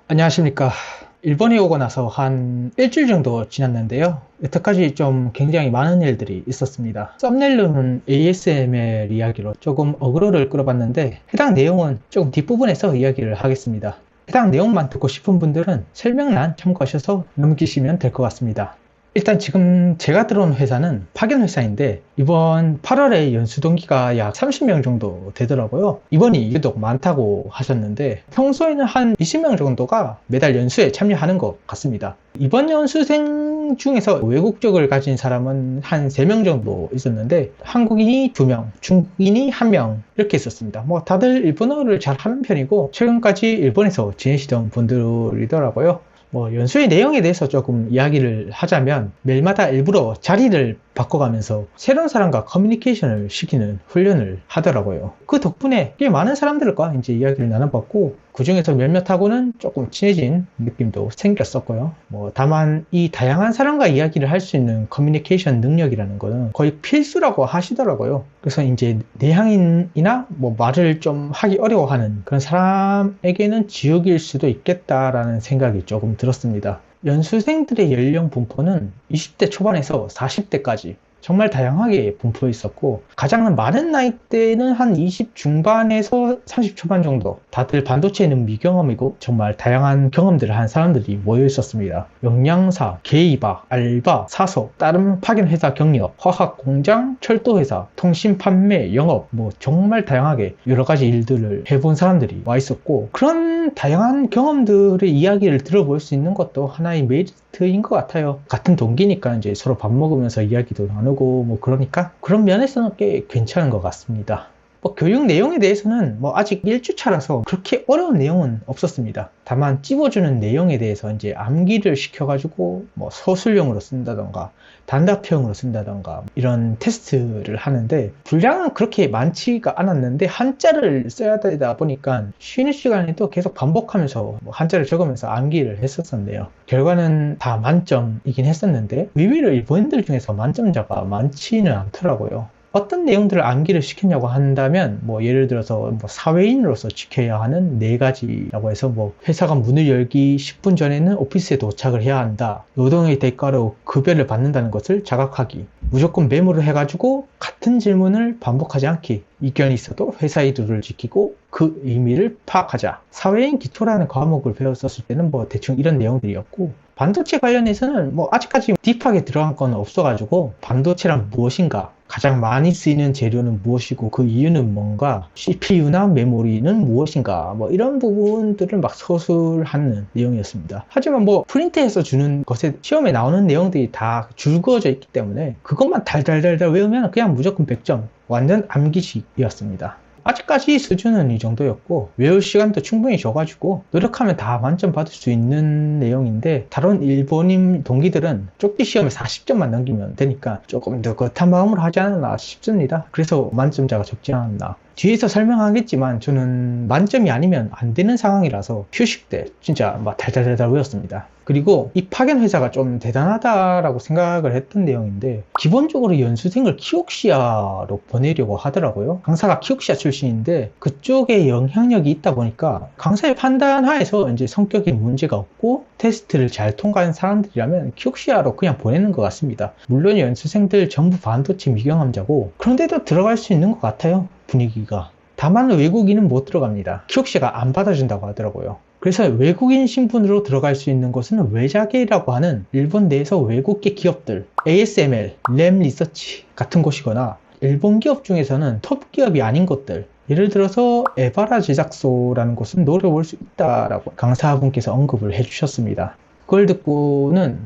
안녕하십니까. 일본에 오고 나서 한 일주일 정도 지났는데요. 여태까지 좀 굉장히 많은 일들이 있었습니다. 썸네일로는 ASMR 이야기로 조금 어그로를 끌어봤는데 해당 내용은 조금 뒷부분에서 이야기를 하겠습니다. 해당 내용만 듣고 싶은 분들은 설명란 참고하셔서 넘기시면 될 것 같습니다. 일단 지금 제가 들어온 회사는 파견 회사인데 이번 8월에 연수 동기가 약 30명 정도 되더라고요. 이번이 유독 많다고 하셨는데 평소에는 한 20명 정도가 매달 연수에 참여하는 것 같습니다. 이번 연수생 중에서 외국적을 가진 사람은 한 3명 정도 있었는데 한국인이 2명, 중국인이 1명 이렇게 있었습니다. 뭐 다들 일본어를 잘 하는 편이고 최근까지 일본에서 지내시던 분들이더라고요. 연수의 내용에 대해서 조금 이야기를 하자면 매일마다 일부러 자리를 바꿔가면서 새로운 사람과 커뮤니케이션을 시키는 훈련을 하더라고요. 그 덕분에 꽤 많은 사람들과 이제 이야기를 나눠봤고 그 중에서 몇몇하고는 조금 친해진 느낌도 생겼었고요. 다만 이 다양한 사람과 이야기를 할 수 있는 커뮤니케이션 능력이라는 거는 거의 필수라고 하시더라고요. 그래서 이제 내향인이나 말을 좀 하기 어려워하는 그런 사람에게는 지옥일 수도 있겠다라는 생각이 조금 들었습니다. 연수생들의 연령 분포는 20대 초반에서 40대까지 정말 다양하게 분포해 있었고 가장 많은 나이대는 한 20 중반에서 30 초반 정도, 다들 반도체는 미경험이고 정말 다양한 경험들을 한 사람들이 모여 있었습니다. 영양사, 개이바, 알바, 사서, 다른 파견 회사 경력, 화학 공장, 철도 회사, 통신 판매, 영업, 정말 다양하게 여러 가지 일들을 해본 사람들이 와 있었고 그런 다양한 경험들의 이야기를 들어볼 수 있는 것도 하나의 메리트인 것 같아요. 같은 동기니까 이제 서로 밥 먹으면서 이야기도 나누고 그러니까 그런 면에서는 꽤 괜찮은 것 같습니다. 교육 내용에 대해서는 아직 1주차라서 그렇게 어려운 내용은 없었습니다. 다만 찝어주는 내용에 대해서 이제 암기를 시켜가지고 서술형으로 쓴다던가 단답형으로 쓴다던가 이런 테스트를 하는데 분량은 그렇게 많지가 않았는데 한자를 써야 되다 보니까 쉬는 시간에도 계속 반복하면서 한자를 적으면서 암기를 했었었네요. 결과는 다 만점이긴 했었는데 의외로 일본인들 중에서 만점자가 많지는 않더라고요. 어떤 내용들을 암기를 시켰냐고 한다면 예를 들어서 사회인으로서 지켜야 하는 4가지라고 해서 회사가 문을 열기 10분 전에는 오피스에 도착을 해야 한다. 노동의 대가로 급여를 받는다는 것을 자각하기. 무조건 메모를 해가지고 같은 질문을 반복하지 않기. 이견이 있어도 회사의 룰을 지키고 그 의미를 파악하자. 사회인 기초라는 과목을 배웠었을 때는 대충 이런 내용들이었고 반도체 관련해서는 아직까지 딥하게 들어간 건 없어가지고 반도체란 무엇인가, 가장 많이 쓰이는 재료는 무엇이고 그 이유는 뭔가, CPU나 메모리는 무엇인가, 이런 부분들을 서술하는 내용이었습니다. 하지만 프린트해서 주는 것에 시험에 나오는 내용들이 다 줄그어져 있기 때문에 그것만 달달달달 외우면 그냥 무조건 100점, 완전 암기식이었습니다. 아직까지 수준은 이 정도였고 외울 시간도 충분히 줘가지고 노력하면 다 만점 받을 수 있는 내용인데 다른 일본인 동기들은 쪽지 시험에 40점만 넘기면 되니까 조금 느긋한 마음으로 하지 않았나 싶습니다. 그래서 만점자가 적지 않았나. 뒤에서 설명하겠지만 저는 만점이 아니면 안 되는 상황이라서 휴식 때 진짜 달달달달 외웠습니다. 그리고 이 파견 회사가 좀 대단하다라고 생각을 했던 내용인데 기본적으로 연수생을 키옥시아로 보내려고 하더라고요. 강사가 키옥시아 출신인데 그쪽에 영향력이 있다 보니까 강사의 판단 하에서 이제 성격에 문제가 없고 테스트를 잘 통과한 사람들이라면 키옥시아로 그냥 보내는 것 같습니다. 물론 연수생들 전부 반도체 미경험자고 그런데도 들어갈 수 있는 것 같아요. 분위기가. 다만 외국인은 못 들어갑니다. 키옥시아가 안 받아준다고 하더라고요. 그래서 외국인 신분으로 들어갈 수 있는 곳은 외자계라고 하는 일본 내에서 외국계 기업들, ASML, 램 리서치 같은 곳이거나 일본 기업 중에서는 톱 기업이 아닌 곳들, 예를 들어서 에바라 제작소라는 곳은 노려볼 수 있다라고 강사분께서 언급을 해주셨습니다. 그걸 듣고는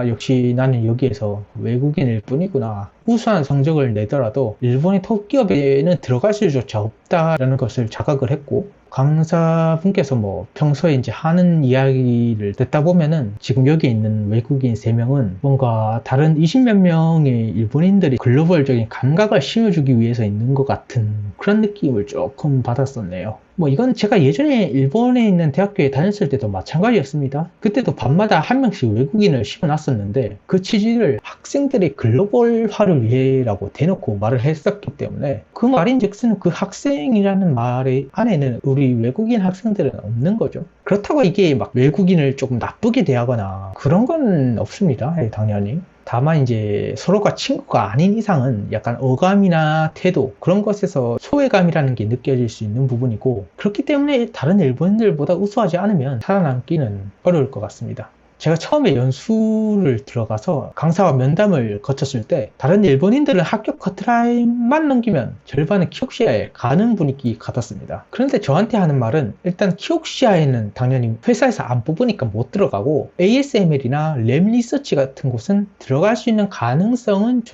역시 나는 여기에서 외국인일 뿐이구나. 우수한 성적을 내더라도 일본의 톱 기업에는 들어갈 수조차 없다라는 것을 자각을 했고 강사분께서 평소에 이제 하는 이야기를 듣다 보면은 지금 여기 있는 외국인 3명은 뭔가 다른 20몇 명의 일본인들이 글로벌적인 감각을 심어주기 위해서 있는 것 같은 그런 느낌을 조금 받았었네요. 이건 제가 예전에 일본에 있는 대학교에 다녔을 때도 마찬가지였습니다. 그때도 밤마다 한 명씩 외국인을 심어놨었는데 그 취지를 학생들의 글로벌화를 위해라고 대놓고 말을 했었기 때문에 그 말인즉슨 그 학생이라는 말의 안에는 우리 우리 외국인 학생들은 없는 거죠. 그렇다고 이게 막 외국인을 조금 나쁘게 대하거나 그런 건 없습니다. 당연히. 다만 이제 서로가 친구가 아닌 이상은 약간 어감이나 태도 그런 것에서 소외감이라는 게 느껴질 수 있는 부분이고, 그렇기 때문에 다른 일본인들보다 우수하지 않으면 살아남기는 어려울 것 같습니다. 제가 처음에 연수를 들어가서 강사와 면담을 거쳤을 때 다른 일본인들은 합격 커트라인만 넘기면 절반은 키옥시아에 가는 분위기 같았습니다. 그런데 저한테 하는 말은 일단 키옥시아에는 당연히 회사에서 안 뽑으니까 못 들어가고 ASML이나 랩 리서치 같은 곳은 들어갈 수 있는 가능성은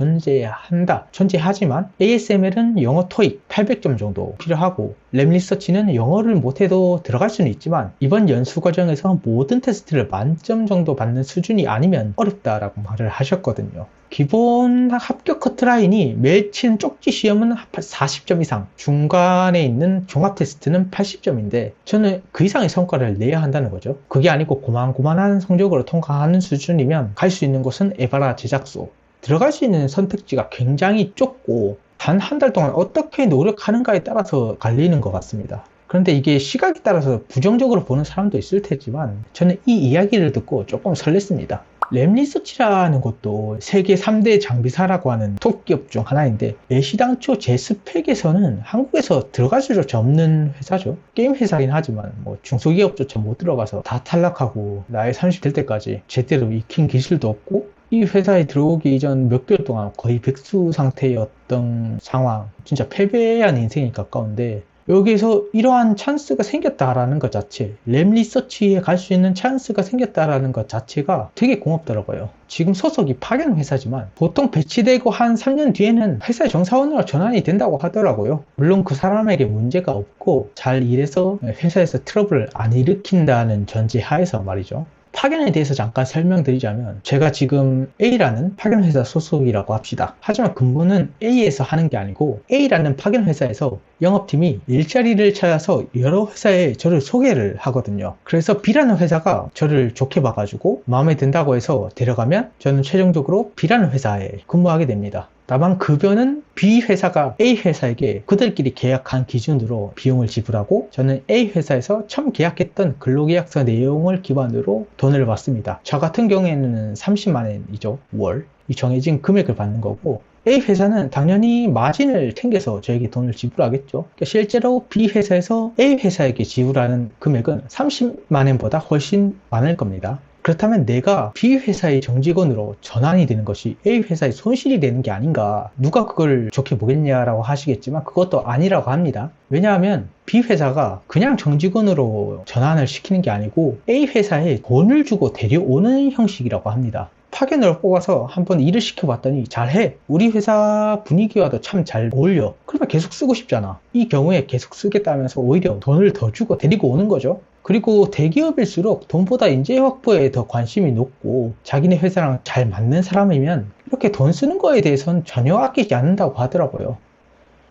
존재하지만 ASML은 영어 토익 800점 정도 필요하고 랩 리서치는 영어를 못해도 들어갈 수는 있지만 이번 연수 과정에서 모든 테스트를 만점 정도 받는 수준이 아니면 어렵다라고 말을 하셨거든요. 기본 합격 커트라인이 매일 치는 쪽지 시험은 40점 이상, 중간에 있는 종합 테스트는 80점인데 저는 그 이상의 성과를 내야 한다는 거죠. 그게 아니고 고만고만한 성적으로 통과하는 수준이면 갈 수 있는 곳은 에바라 제작소. 들어갈 수 있는 선택지가 굉장히 좁고 단 한 달 동안 어떻게 노력하는가에 따라서 갈리는 것 같습니다. 그런데 이게 시각에 따라서 부정적으로 보는 사람도 있을 테지만 저는 이 이야기를 듣고 조금 설렜습니다. 랩 리서치라는 것도 세계 3대 장비사라고 하는 톱 기업 중 하나인데 애시당초 제 스펙에서는 한국에서 들어갈 수조차 없는 회사죠. 게임 회사긴 하지만 뭐 중소기업조차 못 들어가서 다 탈락하고 나이 30 될 때까지 제대로 익힌 기술도 없고 이 회사에 들어오기 이전 몇 개월 동안 거의 백수 상태였던 상황, 진짜 패배한 인생이 가까운데 여기서 이러한 찬스가 생겼다라는 것 자체, 랩 리서치에 갈 수 있는 찬스가 생겼다라는 것 자체가 되게 고맙더라고요. 지금 소속이 파견 회사지만 보통 배치되고 한 3년 뒤에는 회사의 정사원으로 전환이 된다고 하더라고요. 물론 그 사람에게 문제가 없고 잘 일해서 회사에서 트러블을 안 일으킨다는 전제 하에서 말이죠. 파견에 대해서 잠깐 설명드리자면 제가 지금 A라는 파견회사 소속이라고 합시다. 하지만 근무는 A에서 하는 게 아니고 A라는 파견회사에서 영업팀이 일자리를 찾아서 여러 회사에 저를 소개를 하거든요. 그래서 B라는 회사가 저를 좋게 봐가지고 마음에 든다고 해서 데려가면 저는 최종적으로 B라는 회사에 근무하게 됩니다. 다만 급여는 B 회사가 A 회사에게 그들끼리 계약한 기준으로 비용을 지불하고 저는 A 회사에서 처음 계약했던 근로계약서 내용을 기반으로 돈을 받습니다. 저 같은 경우에는 30만 원이죠. 월. 이 정해진 금액을 받는 거고 A 회사는 당연히 마진을 챙겨서 저에게 돈을 지불하겠죠. 그러니까 실제로 B 회사에서 A 회사에게 지불하는 금액은 30만 원보다 훨씬 많을 겁니다. 그렇다면 내가 B 회사의 정직원으로 전환이 되는 것이 A 회사의 손실이 되는 게 아닌가, 누가 그걸 좋게 보겠냐라고 하시겠지만 그것도 아니라고 합니다. 왜냐하면 B 회사가 그냥 정직원으로 전환을 시키는 게 아니고 A 회사에 돈을 주고 데려오는 형식이라고 합니다. 파견을 뽑아서 한번 일을 시켜봤더니 잘해, 우리 회사 분위기와도 참 잘 어울려, 그러면 계속 쓰고 싶잖아. 이 경우에 계속 쓰겠다면서 오히려 돈을 더 주고 데리고 오는 거죠. 그리고 대기업일수록 돈보다 인재 확보에 더 관심이 높고 자기네 회사랑 잘 맞는 사람이면 이렇게 돈 쓰는 거에 대해서는 전혀 아끼지 않는다고 하더라고요.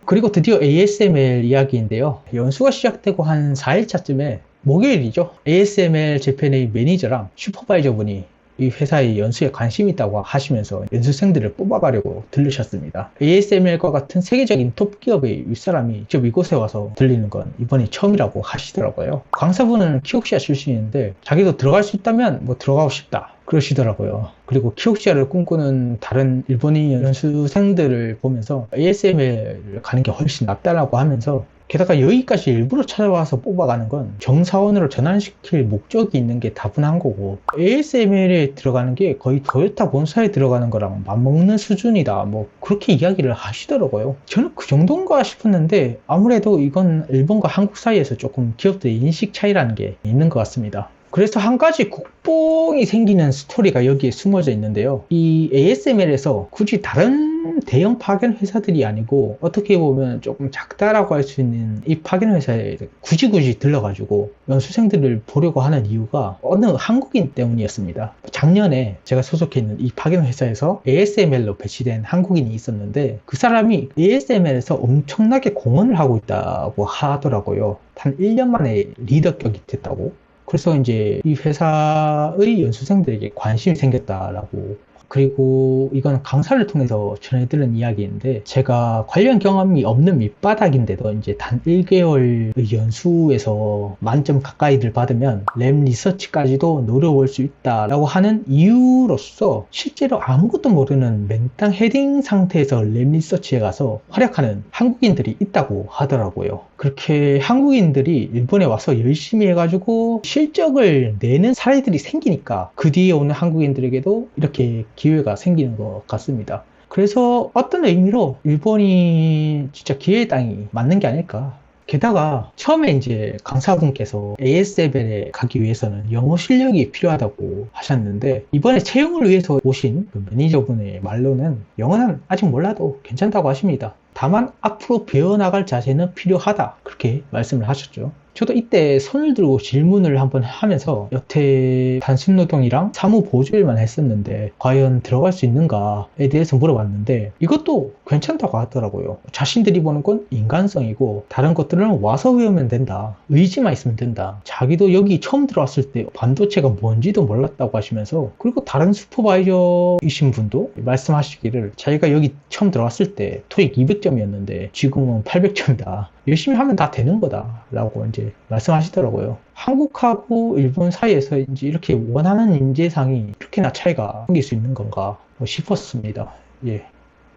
그리고 드디어 ASML 이야기인데요. 연수가 시작되고 한 4일차쯤에 목요일이죠. ASML 재팬의 매니저랑 슈퍼바이저 분이 이 회사의 연수에 관심이 있다고 하시면서 연수생들을 뽑아가려고 들르셨습니다. ASML과 같은 세계적인 톱 기업의 윗사람이 직접 이곳에 와서 들리는 건 이번이 처음이라고 하시더라고요. 강사분은 키옥시아 출신인데 자기도 들어갈 수 있다면 뭐 들어가고 싶다 그러시더라고요. 그리고 키옥시아를 꿈꾸는 다른 일본인 연수생들을 보면서 ASML 가는 게 훨씬 낫다라고 하면서, 게다가 여기까지 일부러 찾아와서 뽑아가는 건 정사원으로 전환시킬 목적이 있는 게 다분한 거고, ASML에 들어가는 게 거의 토요타 본사에 들어가는 거랑 맞먹는 수준이다, 뭐 그렇게 이야기를 하시더라고요. 저는 그 정도인가 싶었는데 아무래도 이건 일본과 한국 사이에서 조금 기업들의 인식 차이라는 게 있는 것 같습니다. 그래서 한 가지 국뽕이 생기는 스토리가 여기에 숨어져 있는데요. 이 ASML에서 굳이 다른 대형 파견 회사들이 아니고 어떻게 보면 조금 작다라고 할 수 있는 이 파견 회사에 굳이 들러가지고 연수생들을 보려고 하는 이유가 어느 한국인 때문이었습니다. 작년에 제가 소속해 있는 이 파견 회사에서 ASML로 배치된 한국인이 있었는데 그 사람이 ASML에서 엄청나게 공헌을 하고 있다고 하더라고요. 한 1년 만에 리더격이 됐다고. 그래서 이제 이 회사의 연수생들에게 관심이 생겼다라고 그리고 이건 강사를 통해서 전해들은 이야기인데, 제가 관련 경험이 없는 밑바닥인데도 이제 단 1개월의 연수에서 만점 가까이를 받으면 랩 리서치까지도 노려볼 수 있다라고 하는 이유로서 실제로 아무것도 모르는 맨땅 헤딩 상태에서 랩 리서치에 가서 활약하는 한국인들이 있다고 하더라고요. 그렇게 한국인들이 일본에 와서 열심히 해가지고 실적을 내는 사례들이 생기니까 그 뒤에 오는 한국인들에게도 이렇게 기회가 생기는 것 같습니다. 그래서 어떤 의미로 일본이 진짜 기회의 땅이 맞는 게 아닐까. 게다가 처음에 이제 강사분께서 ASML에 가기 위해서는 영어 실력이 필요하다고 하셨는데, 이번에 채용을 위해서 오신 그 매니저분의 말로는 영어는 아직 몰라도 괜찮다고 하십니다. 다만 앞으로 배워나갈 자세는 필요하다, 그렇게 말씀을 하셨죠. 저도 이때 손을 들고 질문을 한번 하면서 여태 단순 노동이랑 사무 보조일만 했었는데 과연 들어갈 수 있는가에 대해서 물어봤는데, 이것도 괜찮다고 하더라고요. 자신들이 보는 건 인간성이고 다른 것들은 와서 외우면 된다, 의지만 있으면 된다. 자기도 여기 처음 들어왔을 때 반도체가 뭔지도 몰랐다고 하시면서, 그리고 다른 슈퍼바이저이신 분도 말씀하시기를 자기가 여기 처음 들어왔을 때 토익 200점이었는데 지금은 800점이다, 열심히 하면 다 되는 거다 라고 이제 말씀하시더라고요. 한국하고 일본 사이에서 이제 이렇게 원하는 인재상이 이렇게나 차이가 생길 수 있는 건가 싶었습니다. 예.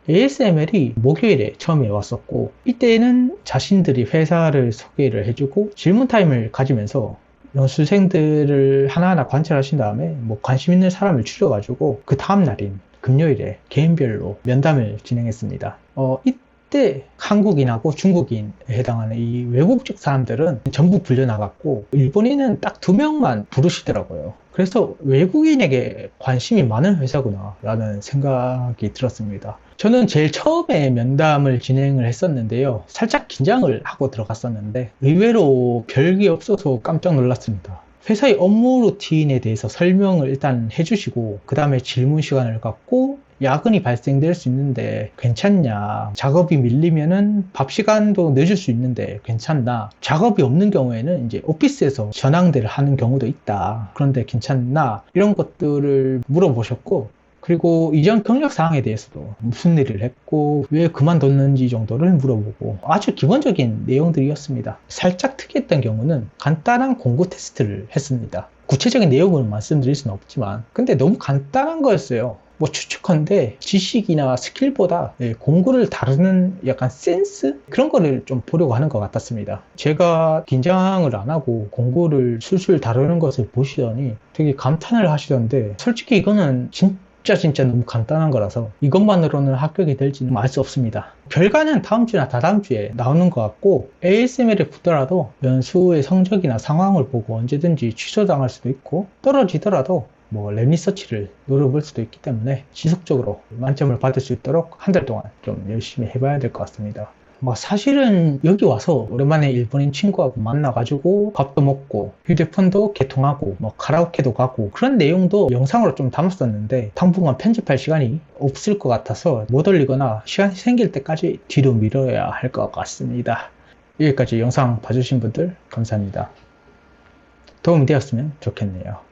ASML이 목요일에 처음에 왔었고, 이때는 자신들이 회사를 소개를 해주고 질문 타임을 가지면서 연수생들을 하나하나 관찰하신 다음에 뭐 관심 있는 사람을 추려가지고 그 다음 날인 금요일에 개인별로 면담을 진행했습니다. 이때 한국인하고 중국인에 해당하는 이 외국적 사람들은 전부 불려나갔고, 일본인은 딱 2명만 부르시더라고요. 그래서 외국인에게 관심이 많은 회사구나 라는 생각이 들었습니다. 저는 제일 처음에 면담을 진행을 했었는데요, 살짝 긴장을 하고 들어갔었는데 의외로 별게 없어서 깜짝 놀랐습니다. 회사의 업무 루틴에 대해서 설명을 일단 해주시고, 그 다음에 질문 시간을 갖고 야근이 발생될 수 있는데 괜찮냐, 작업이 밀리면은 밥 시간도 늦을 수 있는데 괜찮나, 작업이 없는 경우에는 이제 오피스에서 전황대를 하는 경우도 있다, 그런데 괜찮나, 이런 것들을 물어보셨고, 그리고 이전 경력 사항에 대해서도 무슨 일을 했고 왜 그만뒀는지 정도를 물어보고, 아주 기본적인 내용들이었습니다. 살짝 특이했던 경우는 간단한 공고 테스트를 했습니다. 구체적인 내용은 말씀드릴 수는 없지만 근데 너무 간단한 거였어요. 뭐 추측컨대 지식이나 스킬보다 공구를 다루는 약간 센스? 그런 거를 좀 보려고 하는 것 같았습니다. 제가 긴장을 안 하고 공구를 술술 다루는 것을 보시더니 되게 감탄을 하시던데, 솔직히 이거는 진짜 너무 간단한 거라서 이것만으로는 합격이 될지는 알 수 없습니다. 결과는 다음 주나 다다음 주에 나오는 것 같고, ASML에 붙더라도 연수의 성적이나 상황을 보고 언제든지 취소당할 수도 있고, 떨어지더라도 뭐 랩 리서치를 노려볼 수도 있기 때문에 지속적으로 만점을 받을 수 있도록 한 달 동안 좀 열심히 해봐야 될 것 같습니다. 뭐 사실은 여기 와서 오랜만에 일본인 친구하고 만나가지고 밥도 먹고 휴대폰도 개통하고 뭐 카라오케도 가고 그런 내용도 영상으로 좀 담았었는데 당분간 편집할 시간이 없을 것 같아서 못 올리거나 시간이 생길 때까지 뒤로 미뤄야 할 것 같습니다. 여기까지 영상 봐주신 분들 감사합니다. 도움이 되었으면 좋겠네요.